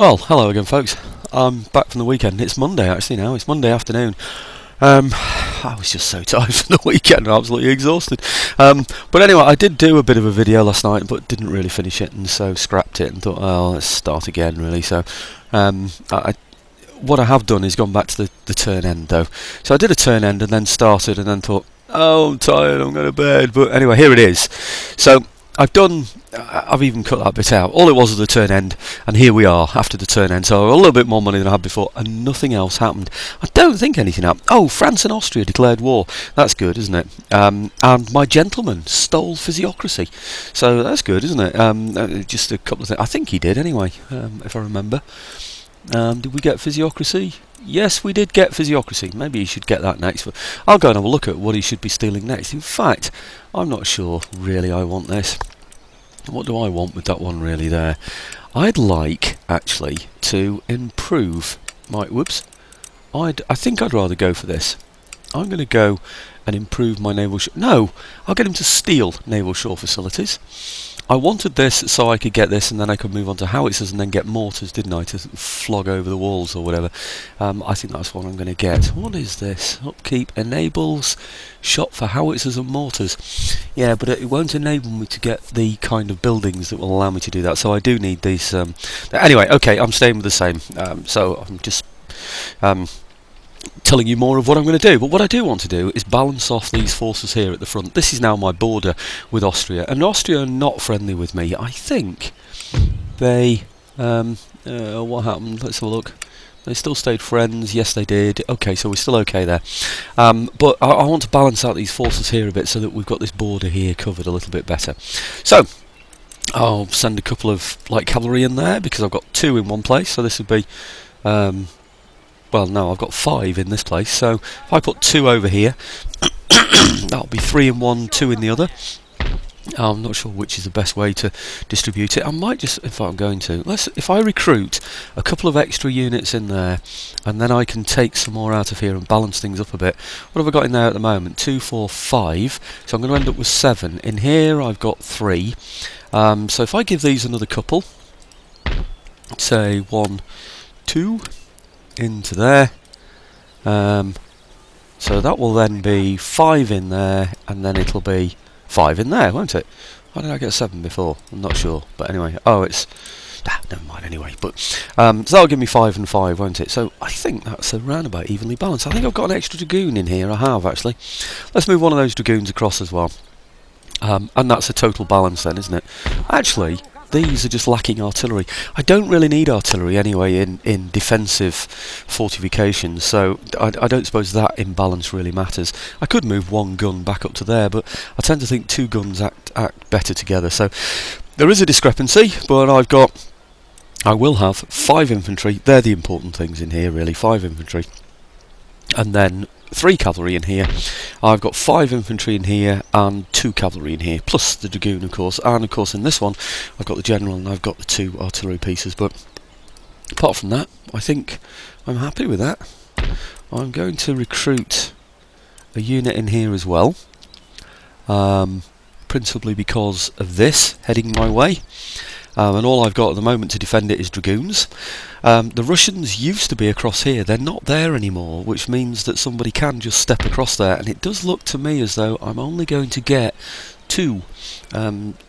Well, hello again, folks. I'm back from the weekend. It's Monday, actually, now. It's Monday afternoon. I was just so tired from the weekend, absolutely exhausted. But anyway, I did do a bit of a video last night, but didn't really finish it, and so scrapped it and thought, oh, let's start again, really. So, what I have done is gone back to the turn end, though. So I did a turn end and then started, and then thought, oh, I'm tired, I'm going to bed. But anyway, here it is. So I've even cut that bit out. All it was a turn end, and here we are after the turn end. So a little bit more money than I had before, and nothing else happened. I don't think anything happened. Oh, France and Austria declared war. That's good, isn't it? And my gentleman stole physiocracy. So that's good, isn't it? Just a couple of things. I think he did anyway, if I remember. Did we get physiocracy? Yes, we did get physiocracy. Maybe he should get that next. But I'll go and have a look at what he should be stealing next. In fact, I'm not sure really I want this. What do I want with that one really there? I'd like, actually, to improve my... Whoops. I think I'd rather go for this. I'm going to go and improve my naval... No! I'll get him to steal naval shore facilities. I wanted this so I could get this and then I could move on to howitzers and then get mortars, didn't I, to flog over the walls or whatever. I think that's what I'm going to get. What is this? Upkeep enables shot for howitzers and mortars. Yeah, but it won't enable me to get the kind of buildings that will allow me to do that. So I do need these... Anyway, okay, I'm staying with the same. So I'm just... telling you more of what I'm going to do. But what I do want to do is balance off these forces here at the front. This is now my border with Austria, and Austria are not friendly with me. I think they... what happened? Let's have a look. They still stayed friends. Yes, they did. Okay, so we're still okay there. But I want to balance out these forces here a bit so that we've got this border here covered a little bit better. So I'll send a couple of light cavalry in there because I've got 2 in one place. So this would be... well, no, I've got 5 in this place, so if I put 2 over here, that'll be 3 in one, 2 in the other. I'm not sure which is the best way to distribute it. I might just, if I'm going to, if I recruit a couple of extra units in there, and then I can take some more out of here and balance things up a bit. What have I got in there at the moment? 2, 4, 5, so I'm going to end up with 7. In here I've got 3, so if I give these another couple, say 1, 2, into there, so that will then be 5 in there, and then it'll be 5 in there, won't it? Why did I get 7 before? I'm not sure, but anyway, oh, it's... never mind anyway, but so that'll give me 5 and 5, won't it? So I think that's around about evenly balanced. I think I've got an extra dragoon in here. I have, actually. Let's move one of those dragoons across as well, and that's a total balance then, isn't it? Actually, these are just lacking artillery. I don't really need artillery anyway in defensive fortifications, so I don't suppose that imbalance really matters. I could move 1 gun back up to there, but I tend to think 2 guns act better together. So there is a discrepancy, but I will have 5 infantry. They're the important things in here, really. 5 infantry, and then 3 cavalry in here. I've got 5 infantry in here and 2 cavalry in here, plus the dragoon, of course, and of course in this one I've got the general and I've got the 2 artillery pieces. But apart from that, I think I'm happy with that. I'm going to recruit a unit in here as well, principally because of this heading my way. And all I've got at the moment to defend it is dragoons. The Russians used to be across here. They're not there anymore, which means that somebody can just step across there. And it does look to me as though I'm only going to get 2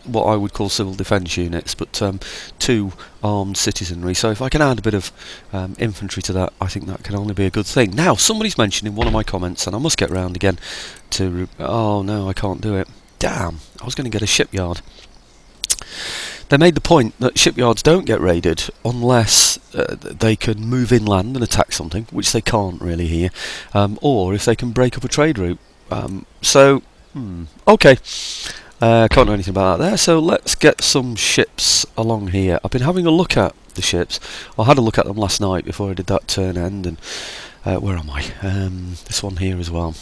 what I would call civil defence units, but 2 armed citizenry. So if I can add a bit of infantry to that, I think that can only be a good thing. Now, somebody's mentioned in one of my comments, and I must get round again to... oh no, I can't do it. Damn, I was going to get a shipyard. They made the point that shipyards don't get raided unless they can move inland and attack something, which they can't really here, or if they can break up a trade route. Okay, can't do anything about that there, so let's get some ships along here. I've been having a look at the ships. I had a look at them last night before I did that turn end, and where am I? This one here as well.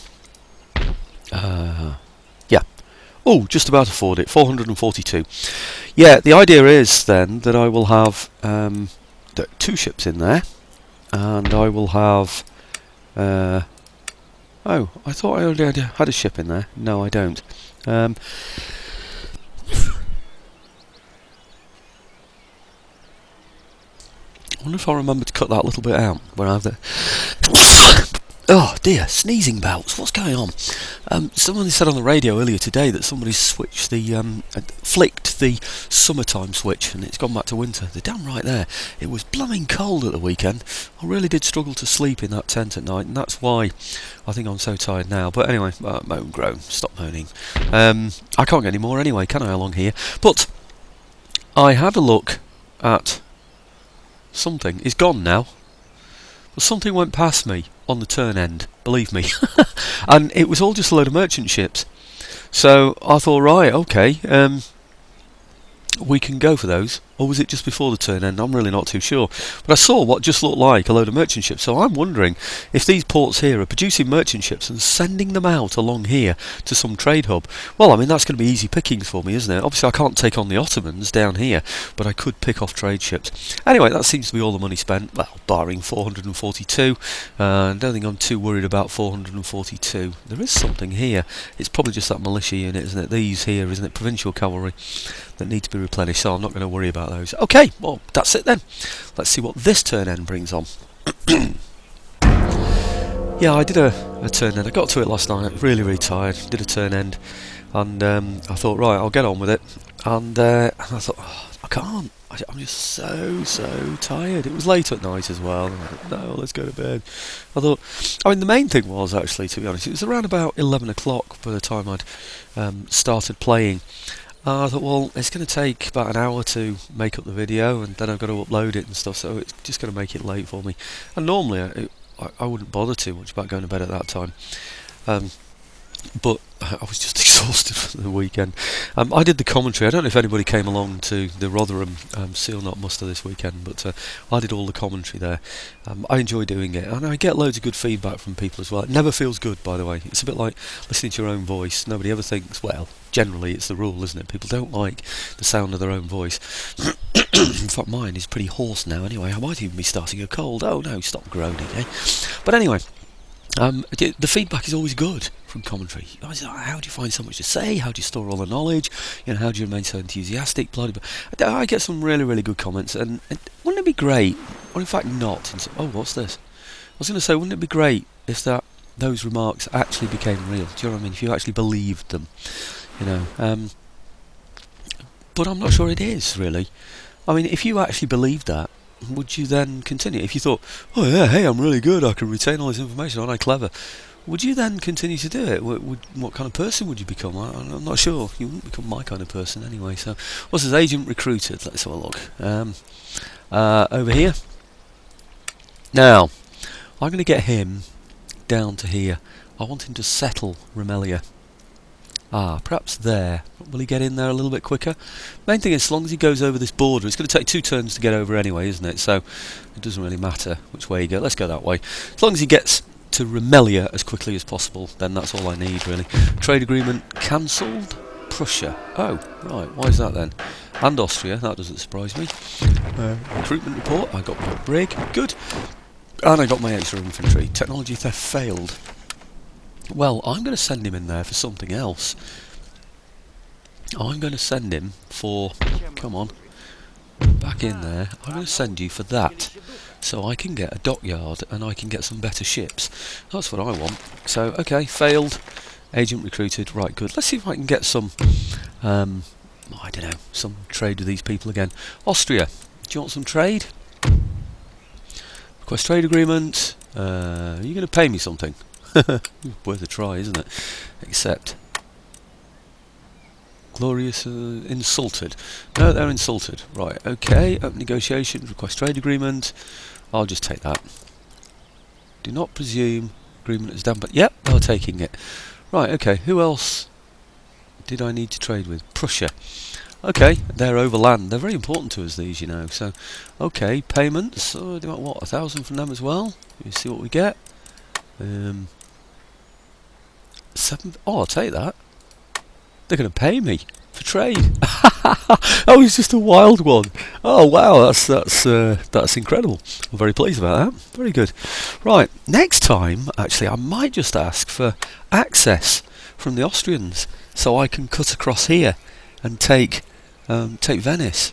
Yeah. Oh, just about afford it. 442. Yeah, the idea is then that I will have 2 ships in there, and I will have... oh, I thought I already had a ship in there. No, I don't. I wonder if I remember to cut that little bit out when I have the... Oh dear, sneezing bouts. What's going on? Somebody said on the radio earlier today that somebody switched the flicked the summertime switch and it's gone back to winter. They're damn right there. It was blooming cold at the weekend. I really did struggle to sleep in that tent at night, and that's why I think I'm so tired now. But anyway, moan groan. Stop moaning. I can't get any more anyway, can I, along here? But I had a look at something. It's gone now. But something went past me on the turn end, believe me. And it was all just a load of merchant ships. So I thought, right, okay, we can go for those. Or was it just before the turn end? I'm really not too sure. But I saw what just looked like a load of merchant ships. So I'm wondering if these ports here are producing merchant ships and sending them out along here to some trade hub. Well, I mean, that's going to be easy pickings for me, isn't it? Obviously, I can't take on the Ottomans down here, but I could pick off trade ships. Anyway, that seems to be all the money spent. Well, barring 442. I don't think I'm too worried about 442. There is something here. It's probably just that militia unit, isn't it? These here, isn't it? Provincial cavalry that need to be replenished, so I'm not going to worry about those. Okay, well, that's it then. Let's see what this turn end brings on. Yeah, I did a turn end. I got to it last night, really tired. Did a turn end, and I thought, right, I'll get on with it. And I thought, oh, I can't. I'm just so tired. It was late at night as well. I thought, no, let's go to bed. I thought, I mean, the main thing was, actually, to be honest, it was around about 11 o'clock by the time I'd started playing. I thought, well, it's going to take about an hour to make up the video, and then I've got to upload it and stuff, so it's just going to make it late for me. And normally I wouldn't bother too much about going to bed at that time, but I was just exhausted from the weekend. I did the commentary. I don't know if anybody came along to the Rotherham Seal Knot Muster this weekend, but I did all the commentary there. I enjoy doing it, and I get loads of good feedback from people as well. It never feels good, by the way. It's a bit like listening to your own voice. Nobody ever thinks, well, generally it's the rule, isn't it? People don't like the sound of their own voice. In fact, mine is pretty hoarse now anyway. I might even be starting a cold. Oh no, stop groaning, eh? But anyway, the feedback is always good from commentary. How do you find so much to say? How do you store all the knowledge? You know, how do you remain so enthusiastic? Blah, blah, blah. I get some really good comments, and wouldn't it be great, or in fact not? Oh, what's this? I was going to say, wouldn't it be great if those remarks actually became real? Do you know what I mean? If you actually believed them, you know. But I'm not sure it is, really. I mean, if you actually believed that, would you then continue? If you thought, oh yeah, hey, I'm really good, I can retain all this information, aren't I clever? Would you then continue to do it? What kind of person would you become? I'm not sure. You wouldn't become my kind of person anyway. So, what's his agent recruited? Let's have a look. Over here. Now, I'm going to get him down to here. I want him to settle Romaneasca. Perhaps there. Will he get in there a little bit quicker? Main thing is, as long as he goes over this border, it's going to take 2 turns to get over anyway, isn't it? So it doesn't really matter which way you go. Let's go that way. As long as he gets to Romaneasca as quickly as possible, then that's all I need, really. Trade agreement cancelled. Prussia. Oh, right. Why is that then? And Austria. That doesn't surprise me. Recruitment report. I got my brig. Good. And I got my extra infantry. Technology theft failed. Well, I'm going to send him in there for something else. I'm going to send him for... Come on. Back in there. I'm going to send you for that. So I can get a dockyard and I can get some better ships. That's what I want. So, okay, failed. Agent recruited. Right, good. Let's see if I can get some... I don't know. Some trade with these people again. Austria. Do you want some trade? Request trade agreement. Are you going to pay me something? Worth a try, isn't it? Except glorious insulted. No, they're insulted. Right, okay. Open negotiations, request trade agreement. I'll just take that. Do not presume agreement is done, but yep, they're taking it. Right, okay. Who else did I need to trade with? Prussia. Okay, they're overland. They're very important to us, these, you know. So, okay, payments. Oh, do you want what? 1,000 from them as well. You see what we get. 7. Oh, I'll take that. They're going to pay me for trade. That was just a wild one. Oh wow, that's incredible. I'm very pleased about that. Very good. Right, next time, actually, I might just ask for access from the Austrians so I can cut across here and take Venice.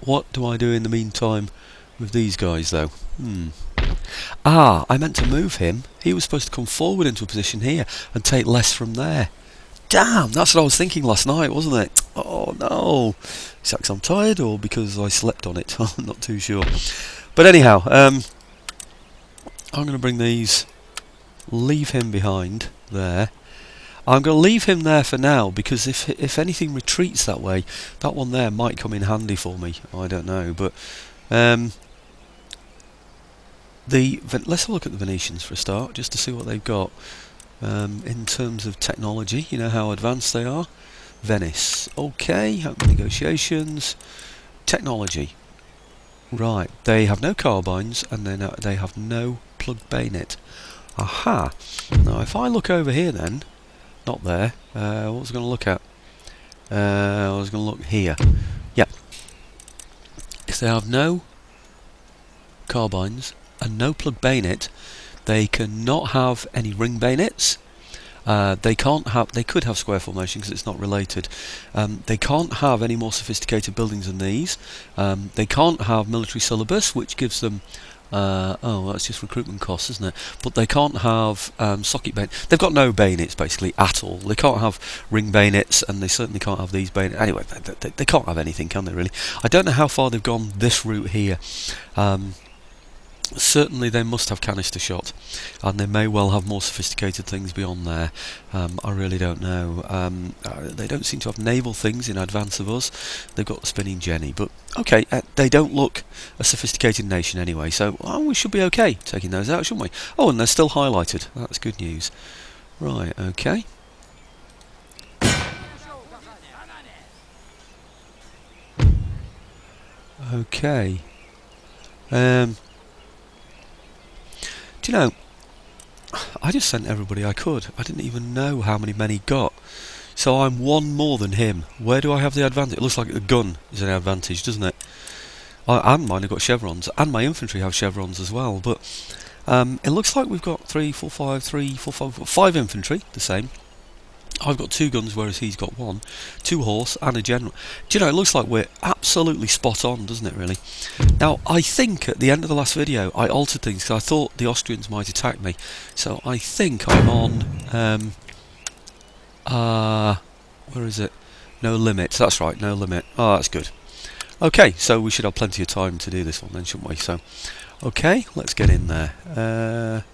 What do I do in the meantime with these guys, though? I meant to move him. He was supposed to come forward into a position here and take less from there. Damn, that's what I was thinking last night, wasn't it? Oh no. Is that 'cause I'm tired or because I slept on it? I'm not too sure. But anyhow, I'm going to bring these, leave him behind there. I'm going to leave him there for now because if anything retreats that way, that one there might come in handy for me. I don't know, but let's have a look at the Venetians for a start, just to see what they've got in terms of technology. You know how advanced they are. Venice, okay. Open negotiations. Technology, right? They have no carbines and they have no plug bayonet. Aha! Now if I look over here, then not there. What was I going to look at? I was going to look here. Yeah. If they have no carbines and no plug bayonet, they cannot have any ring bayonets. They can't have. They could have square formation because it's not related. They can't have any more sophisticated buildings than these. They can't have military syllabus, which gives them. That's just recruitment costs, isn't it? But they can't have socket bayonet. They've got no bayonets basically at all. They can't have ring bayonets, and they certainly can't have these bayonets. Anyway, they can't have anything, can they? Really? I don't know how far they've gone this route here. Certainly they must have canister shot, and they may well have more sophisticated things beyond there. I really don't know. They don't seem to have naval things in advance of us. They've got the spinning Jenny, but okay, they don't look a sophisticated nation anyway, so we should be okay taking those out, shouldn't we? Oh, and they're still highlighted. That's good news. Right, okay. Okay. Do you know, I just sent everybody I could. I didn't even know how many men he got. So I'm one more than him. Where do I have the advantage? It looks like the gun is an advantage, doesn't it? And mine have got chevrons, and my infantry have chevrons as well. But it looks like we've got 5 infantry, the same. I've got 2 guns, whereas he's got 1, 2 horse, and a general. Do you know, it looks like we're absolutely spot on, doesn't it, really? Now, I think at the end of the last video, I altered things, because I thought the Austrians might attack me. So I think I'm on, where is it? No limits, that's right, no limit. Oh, that's good. Okay, so we should have plenty of time to do this one then, shouldn't we? So, okay, let's get in there.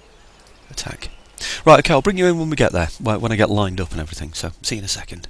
Attack. Right, okay, I'll bring you in when we get there, when I get lined up and everything, so see you in a second.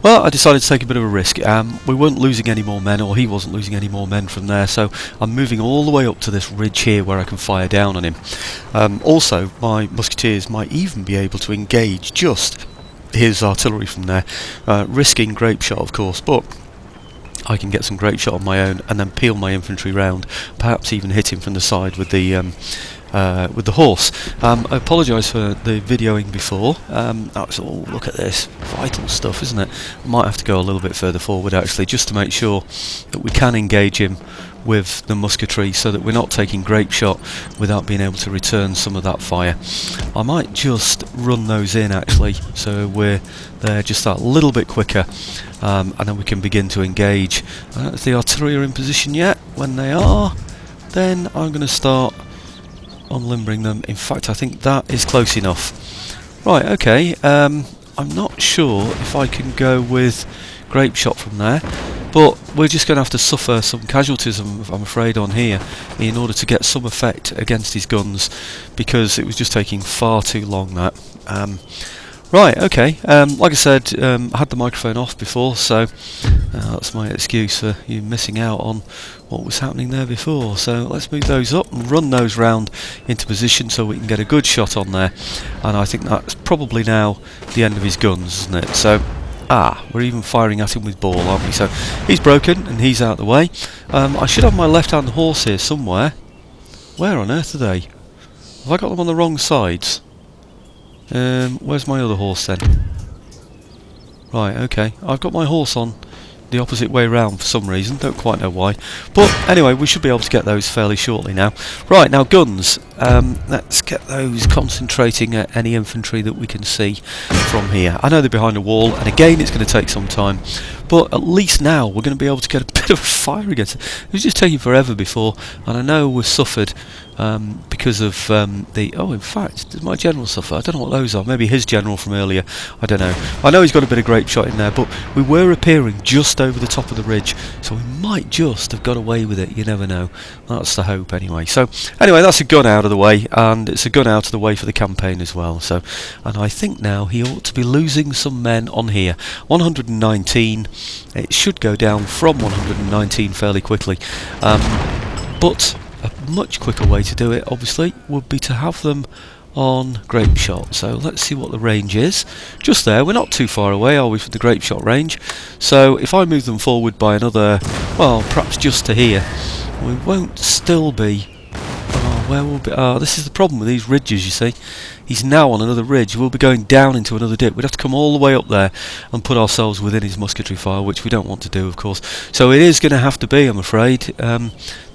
Well, I decided to take a bit of a risk. We weren't losing any more men, or he wasn't losing any more men from there, so I'm moving all the way up to this ridge here where I can fire down on him. Also, my musketeers might even be able to engage just his artillery from there, risking grape shot, of course, but I can get some grape shot on my own and then peel my infantry round, perhaps even hit him from the side with the horse. I apologise for the videoing before. Oh, look at this, vital stuff, isn't it? I might have to go a little bit further forward actually, just to make sure that we can engage him with the musketry, so that we're not taking grape shot without being able to return some of that fire. I might just run those in actually, so we're there just that little bit quicker, and then we can begin to engage. If the artillery are in position yet, when they are, then I'm going to start unlimbering them. In fact, I think that is close enough. Right, okay, I'm not sure if I can go with grape shot from there, but we're just going to have to suffer some casualties, I'm afraid, on here in order to get some effect against his guns, because it was just taking far too long, that. Right, okay, like I said, I had the microphone off before, so that's my excuse for you missing out on what was happening there before. So let's move those up and run those round into position so we can get a good shot on there, and I think that's probably now the end of his guns, isn't it? So, we're even firing at him with ball, aren't we? So he's broken and he's out of the way. I should have my left-hand horse here somewhere. Where on earth are they? Have I got them on the wrong sides? Where's my other horse then? Right, okay. I've got my horse on the opposite way round for some reason, don't quite know why. But anyway, we should be able to get those fairly shortly now. Right, now guns. Let's get those concentrating at any infantry that we can see from here. I know they're behind a wall, and again it's going to take some time, but at least now we're going to be able to get a bit of a fire against it. It was just taking forever before, and I know we've suffered because of in fact, did my general suffer? I don't know what those are. Maybe his general from earlier. I don't know. I know he's got a bit of grape shot in there, but we were appearing just over the top of the ridge, so we might just have got away with it. You never know. That's the hope anyway. So anyway, that's a gun out of the way, and it's a gun out of the way for the campaign as well. So, and I think now he ought to be losing some men on here. 119. It should go down from 119 fairly quickly, but a much quicker way to do it, obviously, would be to have them on grape shot. So let's see what the range is. Just there, we're not too far away, are we, from the grape shot range? So if I move them forward by another, well, perhaps just to here, we won't still be. Where will be? This is the problem with these ridges, you see. He's now on another ridge. We'll be going down into another dip. We'd have to come all the way up there and put ourselves within his musketry fire, which we don't want to do, of course. So it is going to have to be, I'm afraid,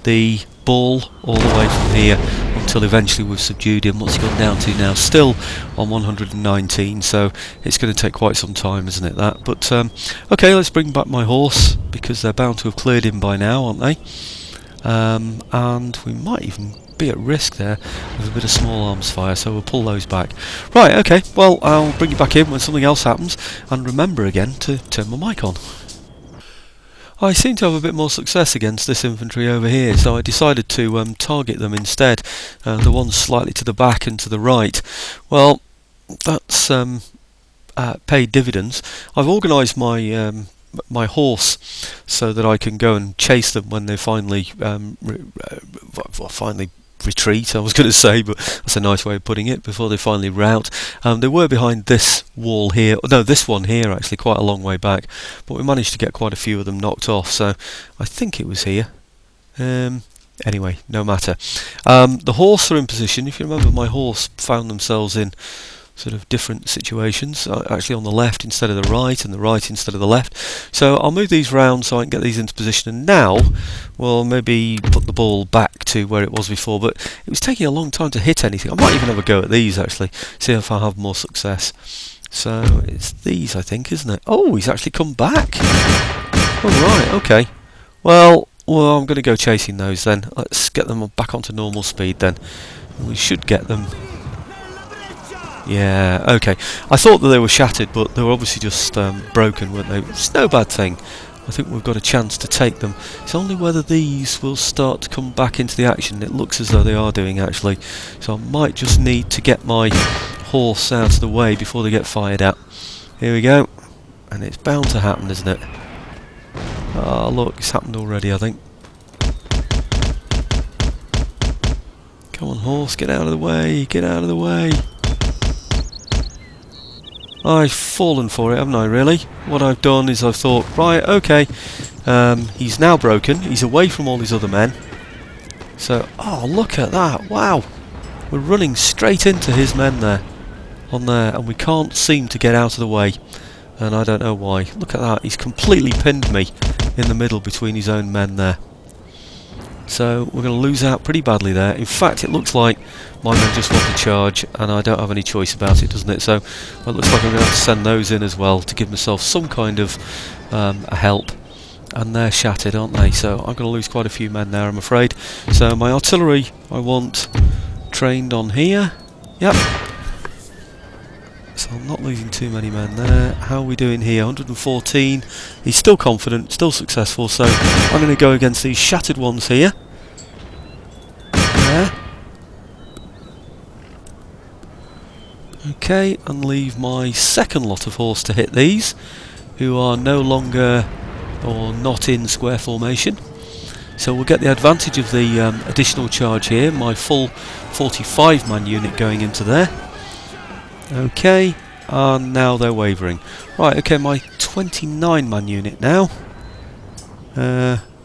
the ball all the way from here until eventually we've subdued him. What's he gone down to now? Still on 119, so it's going to take quite some time, isn't it, that? But, okay, let's bring back my horse, because they're bound to have cleared him by now, aren't they? And we might even be at risk there with a bit of small arms fire, so we'll pull those back. Right, okay, well, I'll bring you back in when something else happens, and remember again to turn my mic on. I seem to have a bit more success against this infantry over here, so I decided to target them instead, the ones slightly to the back and to the right. Well, that's paid dividends. I've organised my horse so that I can go and chase them when they finally retreat, I was going to say, but that's a nice way of putting it, before they finally rout. They were behind this wall here, no, this one here actually, quite a long way back, but we managed to get quite a few of them knocked off, so I think it was here. Anyway, no matter. The horse are in position. If you remember, my horse found themselves in sort of different situations, actually on the left instead of the right, and the right instead of the left. So I'll move these round so I can get these into position, and now we'll maybe put the ball back to where it was before, but it was taking a long time to hit anything. I might even have a go at these actually, see if I have more success. So it's these, I think, isn't it? Oh, he's actually come back. Oh right, okay. Well, I'm going to go chasing those then. Let's get them back onto normal speed then. We should get them. Yeah, okay. I thought that they were shattered, but they were obviously just broken, weren't they? It's no bad thing. I think we've got a chance to take them. It's only whether these will start to come back into the action. It looks as though they are doing, actually. So I might just need to get my horse out of the way before they get fired at. Here we go. and it's bound to happen, isn't it? Oh look, it's happened already, I think. Come on, horse, get out of the way, get out of the way. I've fallen for it, haven't I, really? What I've done is I've thought, right, okay, he's now broken, he's away from all his other men. So, oh, look at that, wow! We're running straight into his men there, on there, and we can't seem to get out of the way. And I don't know why. Look at that, he's completely pinned me in the middle between his own men there. So we're going to lose out pretty badly there. In fact, it looks like my men just want to charge, and I don't have any choice about it, doesn't it? So well, it looks like I'm going to have to send those in as well to give myself some kind of a help. And they're shattered, aren't they? So I'm going to lose quite a few men there, I'm afraid. So my artillery, I want trained on here. Yep. So I'm not losing too many men there. How are we doing here? 114. He's still confident, still successful, so I'm going to go against these shattered ones here. There. Okay, and leave my second lot of horse to hit these, who are no longer or not in square formation. So we'll get the advantage of the additional charge here, my full 45 man unit going into there. Okay, and now they're wavering. Right, okay, my 29 man unit now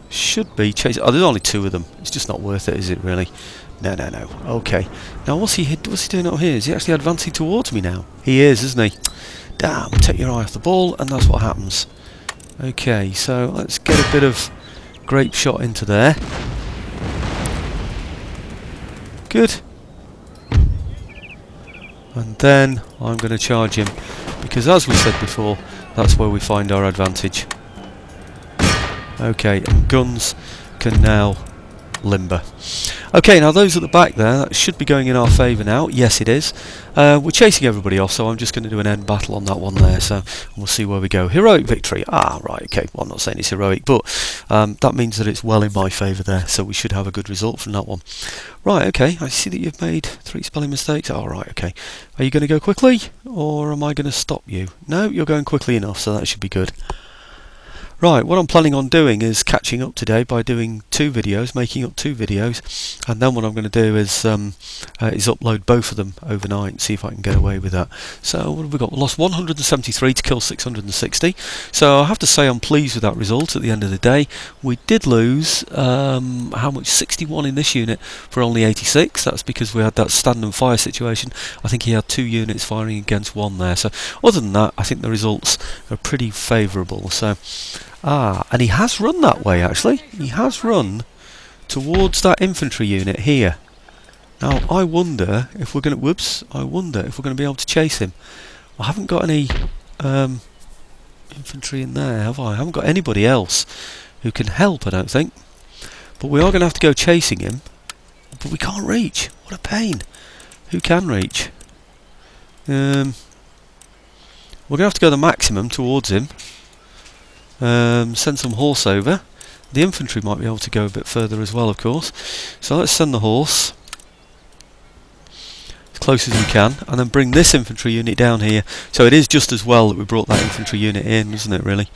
should be chasing. Oh, there's only 2 of them. It's just not worth it, is it really? No, no, no. Okay. Now what's he doing out here? Is he actually advancing towards me now? He is, isn't he? Damn, take your eye off the ball, and that's what happens. Okay, so let's get a bit of grape shot into there. Good. And then I'm going to charge him, because as we said before, that's where we find our advantage. Okay, and guns can now limber. Okay, now those at the back there, that should be going in our favour now. Yes, it is. We're chasing everybody off, so I'm just going to do an end battle on that one there, so we'll see where we go. Heroic victory. Ah, right, okay. Well, I'm not saying it's heroic, but that means that it's well in my favour there, so we should have a good result from that one. Right, okay, I see that you've made 3 spelling mistakes. Oh, right, okay. Are you going to go quickly, or am I going to stop you? No, you're going quickly enough, so that should be good. Right, what I'm planning on doing is catching up today by doing 2 videos, making up 2 videos, and then what I'm going to do is upload both of them overnight and see if I can get away with that. So what have we got? We lost 173 to kill 660, so I have to say I'm pleased with that result at the end of the day. We did lose, how much? 61 in this unit for only 86, that's because we had that stand and fire situation. I think he had 2 units firing against 1 there, so other than that I think the results are pretty favourable. So and he has run that way actually. He has run towards that infantry unit here. Now I wonder if we're going to I wonder if we're going to be able to chase him. I haven't got any infantry in there, have I? I haven't got anybody else who can help, I don't think. But we are going to have to go chasing him. But we can't reach. What a pain. Who can reach? We're going to have to go the maximum towards him. Send some horse over. The infantry might be able to go a bit further as well, of course. So let's send the horse as close as we can, and then bring this infantry unit down here. So it is just as well that we brought that infantry unit in, isn't it, really?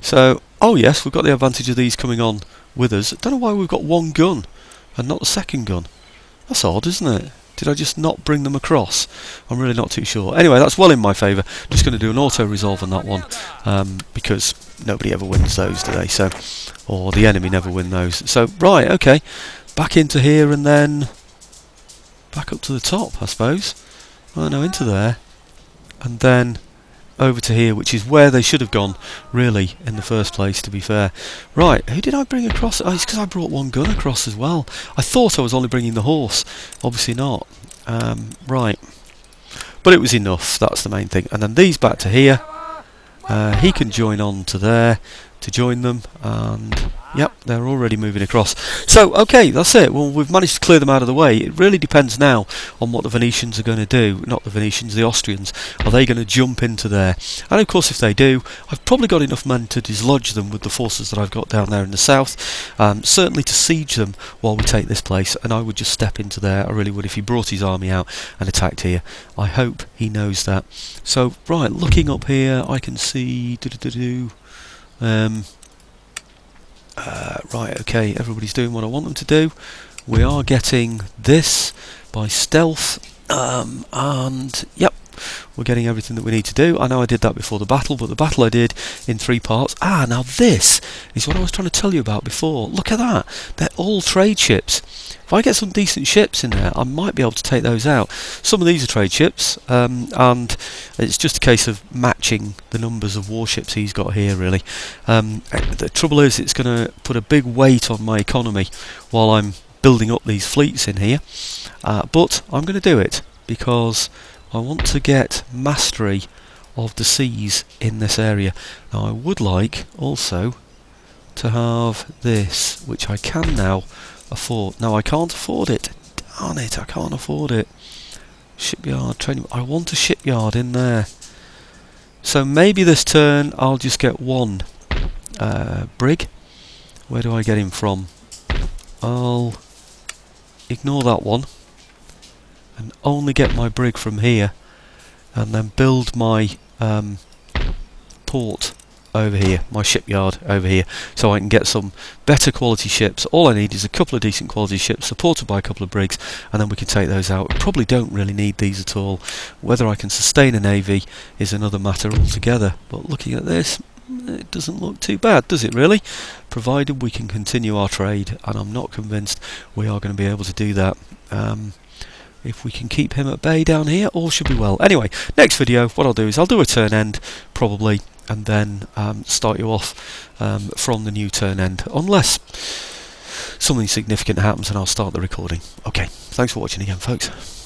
So, oh yes, we've got the advantage of these coming on with us. I don't know why we've got 1 gun and not the second gun. That's odd, isn't it? Did I just not bring them across? I'm really not too sure. Anyway, that's well in my favour. Just going to do an auto-resolve on that one, because nobody ever wins those, do they? So, or the enemy never win those. So, right, okay. Back into here and then back up to the top, I suppose. Oh no, into there. And then over to here, which is where they should have gone, really, in the first place, to be fair. Right, who did I bring across? Oh, it's because I brought 1 gun across as well. I thought I was only bringing the horse. Obviously not. Right. But it was enough, that's the main thing. And then these back to here. He can join on to there. to join them, and yep, they're already moving across. So okay, that's it. Well, we've managed to clear them out of the way. It really depends now on what the Venetians are going to do. Not the Venetians, the Austrians. Are they going to jump into there? And of course, if they do, I've probably got enough men to dislodge them with the forces that I've got down there in the south. Certainly to siege them while we take this place, and I would just step into there. I really would if he brought his army out and attacked here. I hope he knows that. So right, looking up here, I can see right, okay, everybody's doing what I want them to do. We are getting this by stealth, and yep, we're getting everything that we need to do. I know I did that before the battle, but the battle I did in 3 parts. Now this is what I was trying to tell you about before. Look at that, they're all trade ships. If I get some decent ships in there, I might be able to take those out. Some of these are trade ships, and it's just a case of matching the numbers of warships he's got here, really. The trouble is, it's going to put a big weight on my economy while I'm building up these fleets in here. But I'm going to do it because I want to get mastery of the seas in this area. Now, I would like also to have this, which I can now afford. No, I can't afford it. Darn it, I can't afford it. Shipyard training. I want a shipyard in there. So maybe this turn I'll just get 1 brig. Where do I get him from? I'll ignore that one and only get my brig from here, and then build my port over here, my shipyard over here, so I can get some better quality ships. All I need is a couple of decent quality ships supported by a couple of brigs, and then we can take those out. We probably don't really need these at all. Whether I can sustain a navy is another matter altogether, but looking at this, it doesn't look too bad, does it really? Provided we can continue our trade, and I'm not convinced we are going to be able to do that. If we can keep him at bay down here, all should be well. Anyway, next video, what I'll do is I'll do a turn end, probably, and then start you off from the new turn end, unless something significant happens and I'll start the recording. Okay, thanks for watching again, folks.